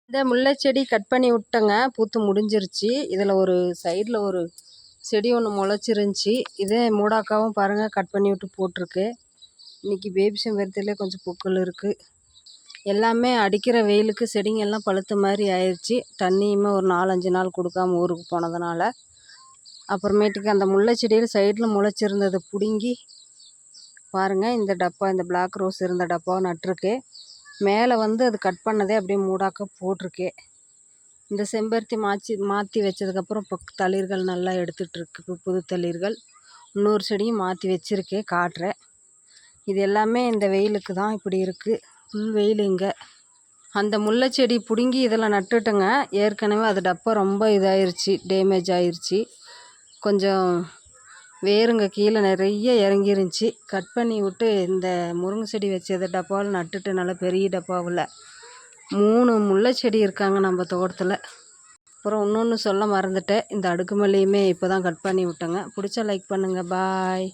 இந்த முல்லை செடி கட் பண்ணி விட்டேங்க, பூத்து முடிஞ்சிருச்சு. இதில் ஒரு சைடில் ஒரு செடி ஒன்று முளைச்சிருந்துச்சி. இதே மூடாக்காவும் பாருங்கள் கட் பண்ணி விட்டு போட்டிருக்கு. இன்றைக்கி பேபி செம்பருத்திலே கொஞ்சம் பூக்கள் இருக்குது. எல்லாமே அடிக்கிற வெயிலுக்கு செடிங்க எல்லாம் பழுத்த மாதிரி ஆயிடுச்சு. தண்ணியுமே ஒரு 4-5 நாள் கொடுக்காம ஊருக்கு போனதுனால. அப்புறமேட்டுக்கு அந்த முல்லை செடியில் சைடில் முளைச்சிருந்ததை பிடுங்கி பாருங்கள், இந்த டப்பா, இந்த பிளாக் ரோஸ் இருந்த டப்பாவை நட்டுருக்கு. மேலே வந்து அது கட் பண்ணதே அப்படியே மூடாக்க போட்டிருக்கே. இந்த செம்பருத்தி மாற்றி வச்சதுக்கப்புறம் இப்போ தளிர்கள் நல்லா எடுத்துகிட்ருக்கு, புது தளிர்கள். இன்னொரு செடியும் மாற்றி வச்சுருக்கேன், காட்டுறேன். இது எல்லாமே இந்த வெயிலுக்கு தான் இப்படி இருக்குது. ஃபுல் வெயில் இங்கே. அந்த முல்லை செடி பிடுங்கி இதில் நட்டுட்டேங்க. ஏற்கனவே அது டப்பா ரொம்ப இதாயிருச்சு, டேமேஜ் ஆயிடுச்சு. கொஞ்சம் வேருங்க கீழே நிறைய இறங்கிருந்துச்சி. கட் பண்ணி விட்டு இந்த முருங்கை செடி வச்சது டப்பாவில் நட்டுட்டு, நல்லா பெரிய டப்பாவில் 3 முல்லை செடி இருக்காங்க நம்ம தோட்டத்தில். அப்புறம் இன்னொன்று சொல்ல மறந்துட்டேன், இந்த அடுக்குமல்லியுமே இப்போ தான் கட் பண்ணி விட்டேங்க. பிடிச்சா லைக் பண்ணுங்கள். பாய்.